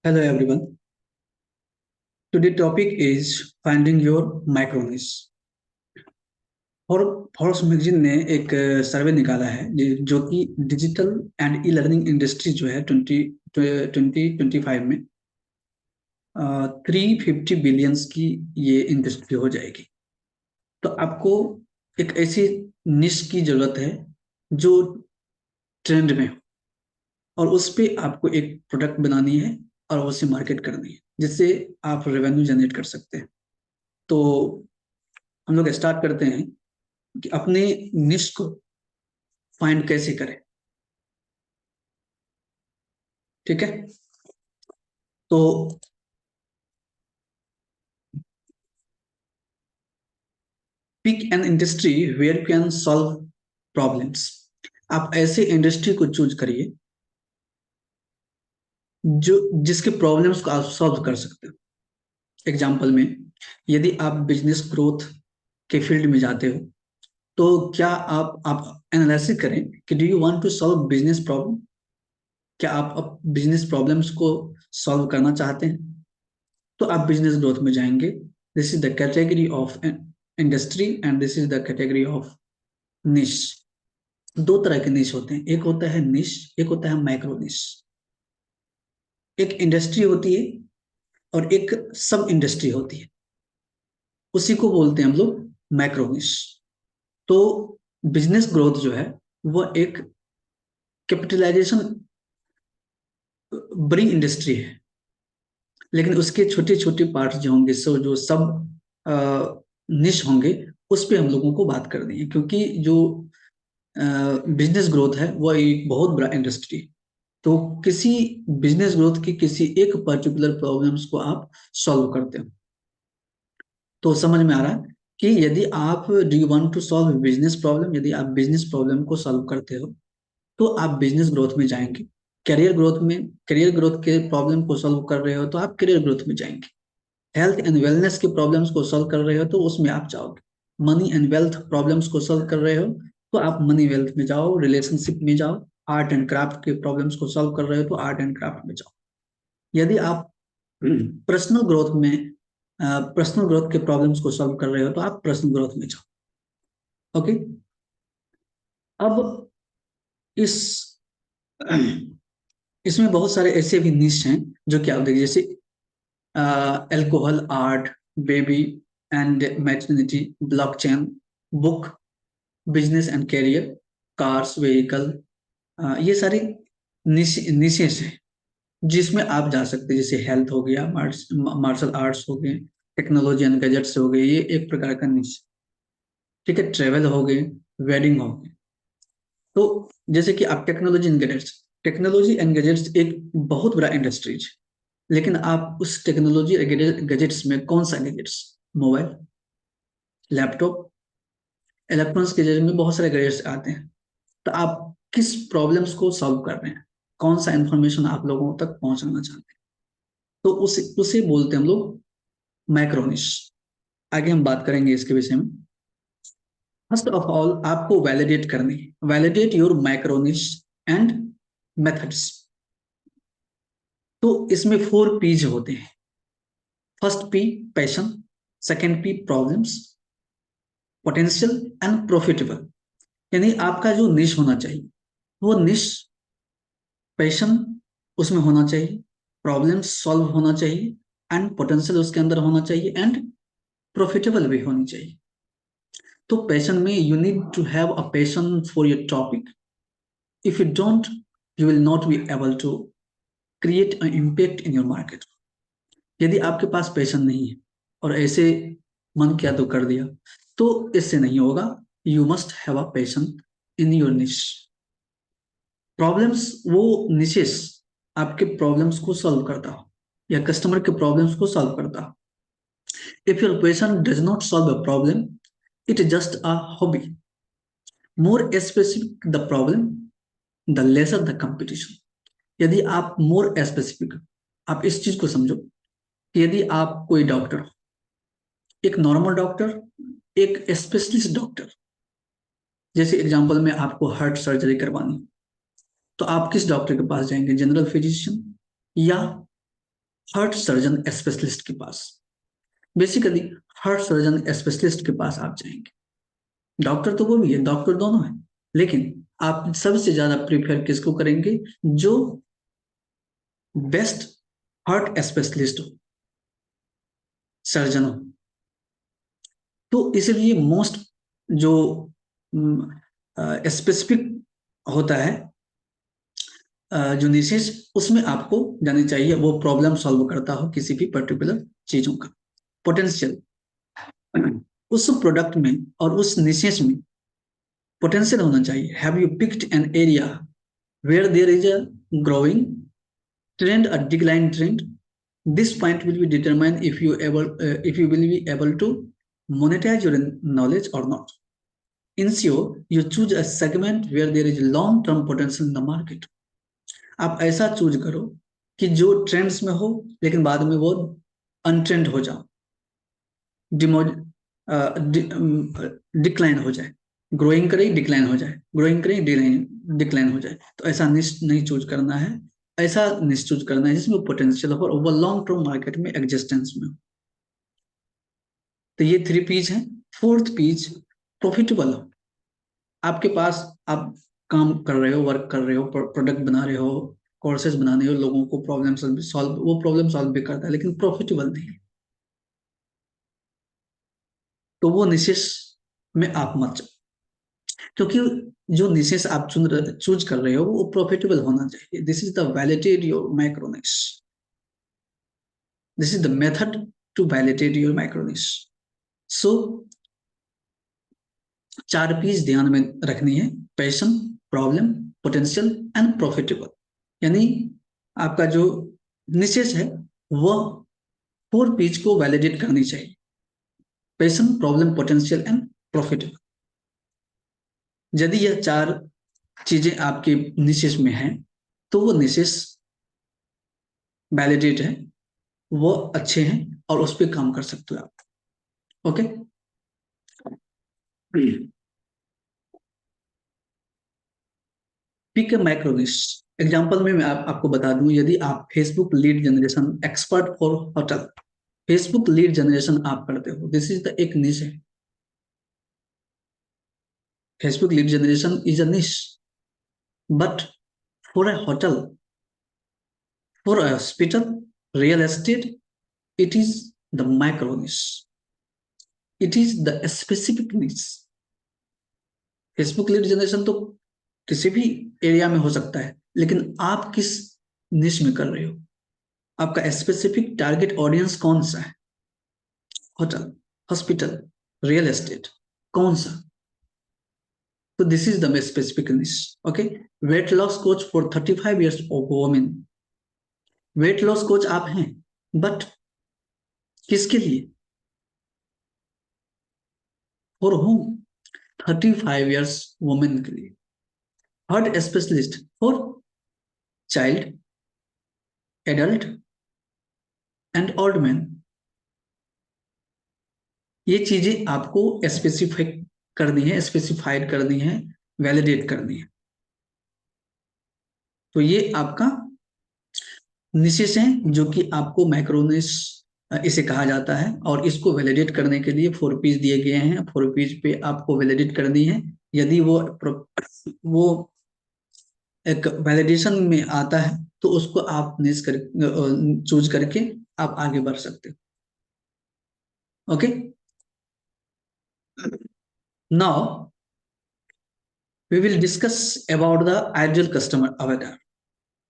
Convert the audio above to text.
Hello everyone. Today topic is finding your micro niche. और Forbes magazine ने एक सर्वे निकाला है जो कि digital and e learning industry जो है 2025 में 350 बिलियंस की ये इंडस्ट्री हो जाएगी। तो आपको एक ऐसी निश की जरूरत है जो ट्रेंड में हो और उस पे आपको एक प्रोडक्ट बनानी है और उसे मार्केट करनी है जिससे आप रेवेन्यू जनरेट कर सकते हैं। तो हम लोग स्टार्ट करते हैं कि अपने निश को फाइंड कैसे करें। ठीक है, तो pick an industry where you can solve problems. आप ऐसे इंडस्ट्री को चूज करिए जो जिसके प्रॉब्लम्स को आप सॉल्व कर सकते हो। एग्जाम्पल में, यदि आप बिजनेस ग्रोथ के फील्ड में जाते हो तो क्या आप एनालिसिस करें कि do you want to solve business problem. क्या आप बिजनेस प्रॉब्लम्स को सॉल्व करना चाहते हैं तो आप बिजनेस ग्रोथ में जाएंगे। This is the category of industry and this is the category of निश। दो तरह के निश होते हैं, एक होता है निश, एक होता है माइक्रो निश। एक इंडस्ट्री होती है और एक सब इंडस्ट्री होती है, उसी को बोलते हैं हम लोग माइक्रो निश। तो बिजनेस ग्रोथ जो है वह एक कैपिटलाइजेशन बड़ी इंडस्ट्री है, लेकिन उसके छोटे छोटे पार्ट जो होंगे सो जो सब निश होंगे उस पे हम लोगों को बात करनी है, क्योंकि जो बिजनेस ग्रोथ है वह एक बहुत बड़ा इंडस्ट्री। तो किसी बिजनेस ग्रोथ की किसी एक पर्टिकुलर प्रॉब्लम्स को आप सॉल्व करते हो। तो समझ में आ रहा है कि यदि आप do you want to solve business problem, यदि आप बिजनेस प्रॉब्लम को सॉल्व करते हो तो आप बिजनेस ग्रोथ में जाएंगे। करियर ग्रोथ के प्रॉब्लम को सॉल्व कर रहे हो तो आप करियर ग्रोथ में जाएंगे। हेल्थ एंड वेलनेस के प्रॉब्लम्स को सॉल्व कर रहे हो तो उसमें आप जाओगे। मनी एंड वेल्थ प्रॉब्लम्स को सॉल्व कर रहे हो तो आप मनी वेल्थ में जाओ, रिलेशनशिप में जाओ। आर्ट एंड क्राफ्ट के प्रॉब्लम्स को सॉल्व कर रहे हो तो आर्ट एंड क्राफ्ट में जाओ। यदि आप पर्सनल ग्रोथ में पर्सनल ग्रोथ के प्रॉब्लम्स को सॉल्व कर रहे हो तो आप पर्सनल ग्रोथ में जाओ। ओके, अब इस इसमें बहुत सारे ऐसे भी निश हैं जो कि आप देखिए, जैसे alcohol, art, baby and maternity, blockchain, book, business and career, cars, vehicle, ये सारे निशेस हैं जिसमें आप जा सकते हैं। जैसे हेल्थ हो गया, मार्शल आर्ट्स हो गए, टेक्नोलॉजी एंड गैजेट्स हो गए, ये एक प्रकार का निश। ठीक है, ट्रेवल हो गए, वेडिंग हो गए। तो जैसे कि आप टेक्नोलॉजी एंड गैजेट्स एक बहुत बड़ा इंडस्ट्रीज है, लेकिन आप उस टेक्नोलॉजी गैजेट्स में कौन सा गैजेट्स, मोबाइल, लैपटॉप, इलेक्ट्रॉनिक्स के गैजेट में बहुत सारे गैजेट्स आते हैं। तो आप किस प्रॉब्लम्स को सॉल्व कर रहे हैं, कौन सा इंफॉर्मेशन आप लोगों तक पहुंचाना चाहते हैं, तो उसे उसे बोलते हैं हम लोग माइक्रोनिश। आगे हम बात करेंगे इसके विषय में। फर्स्ट ऑफ ऑल आपको वैलिडेट करनी है, validate your micro niche and methods. तो इसमें 4 P's होते हैं। First P passion, second P problems, potential and profitable. यानी आपका जो निश होना चाहिए वो निश पैशन उसमें होना चाहिए, प्रॉब्लम्स सॉल्व होना चाहिए, एंड पोटेंशियल उसके अंदर होना चाहिए, एंड प्रॉफिटेबल भी होनी चाहिए। तो पैशन में you need to have a passion for your topic. If you don't, you will not be able to create a impact in your market. यदि आपके पास पैशन नहीं है और ऐसे मन किया तो कर दिया, तो इससे नहीं होगा। You must have a passion in your निश। प्रॉब्लम्स, वो निशेस आपके प्रॉब्लम्स को सॉल्व करता हो या कस्टमर के प्रॉब्लम्स को सॉल्व करता हो। If your passion does not solve a problem, it is just a hobby. More specific the problem, the lesser the competition. यदि आप मोर स्पेसिफिक, आप इस चीज को समझो कि यदि आप कोई डॉक्टर हो, एक नॉर्मल डॉक्टर, एक स्पेशलिस्ट डॉक्टर। जैसे एग्जांपल में आपको हार्ट सर्जरी करवानी, तो आप किस डॉक्टर के पास जाएंगे, जनरल फिजिशियन या हार्ट सर्जन स्पेशलिस्ट के पास। बेसिकली हार्ट सर्जन स्पेशलिस्ट के पास आप जाएंगे, डॉक्टर तो वो भी है, डॉक्टर दोनों है, लेकिन आप सबसे ज्यादा प्रीफर किसको करेंगे? जो बेस्ट हार्ट स्पेशलिस्ट हो, सर्जन हो। तो इसलिए मोस्ट जो स्पेसिफिक होता है जो निशेष, उसमें आपको जानी चाहिए, वो प्रॉब्लम सॉल्व करता हो किसी भी पर्टिकुलर चीजों का पोटेंशियल। उस प्रोडक्ट में और उस निशेष में पोटेंशियल होना चाहिए। Have you picked an area where there is a growing trend, a decline trend? This point will be determined if you will be able to monetize your knowledge or not. Ensure you choose a segment where there is long-term potential in the market. आप ऐसा choose करो कि जो trends में हो लेकिन बाद में वो अनट्रेंड हो जाओ, डिक्लाइन हो जाए, ग्रोइंग करे डिक्लाइन हो जाए, ग्रोइंग करे डिक्लाइन हो जाए। तो ऐसा नहीं चूज करना है, ऐसा निश चूज करना है जिसमें पोटेंशियल हो और वो लॉन्ग टर्म मार्केट में एग्जिस्टेंस में हो। तो ये 3 पीज है। 4th पीज प्रॉफिटेबल हो। आपके पास आप काम कर रहे हो, वर्क कर रहे हो, प्रोडक्ट बना रहे हो, कोर्सेज बना रहे हो, लोगों को प्रॉब्लम सॉल्व, वो प्रॉब्लम सॉल्व भी करता है लेकिन प्रॉफिटेबल नहीं है, तो वो निशेष में आप मत जाओ। क्योंकि जो निशेष आप चूज कर रहे हो वो प्रॉफिटेबल होना चाहिए। This is the validate your microniche, this is the method to validate your microniche. So 4 piece ध्यान में रखनी है: passion, problem, potential and profitable. यानी आपका जो निशेष है वह 4 पीस को वैलिडेट करनी चाहिए: passion, problem, potential and profitable. यदि यह 4 चीजें आपके निशेष में हैं तो वो निशेष वैलिडेट है, वो अच्छे हैं और उस पर काम कर सकते हो आप। Okay, pick a micro niche. Example में मैं आपको बता दूं, यदि आप Facebook lead generation expert for hotel, Facebook lead generation आप करते हो, दिस इज द एक निश है। Facebook lead generation is a niche, but for a hotel, for a hospital, real estate, it is the micro niche, it is the specific niche। Facebook lead generation तो किसी भी area में हो सकता है, लेकिन आप किस निश में कर रहे हो, आपका स्पेसिफिक टारगेट ऑडियंस कौन सा है? होटल, हॉस्पिटल, रियल एस्टेट, कौन सा? तो दिस इज द स्पेसिफिक निश। Okay, weight loss coach for 35 years of women। Weight loss coach आप हैं, बट किसके लिए? For home? 35 years वुमेन के लिए। Heart specialist for child, adult and old man. ये चीजें आपको स्पेसिफाइड करनी है, वैलिडेट करनी है। तो ये आपका निशेष है जो कि आपको माइक्रोनिश इसे कहा जाता है, और इसको वैलिडेट करने के लिए 4 पीस दिए गए हैं। 4 पीस पे आपको वैलिडेट करनी है। यदि वो एक वैलिडेशन में आता है तो उसको आप चूज करके आप आगे बढ़ सकते हो। Okay, now we will discuss about the ideal customer avatar।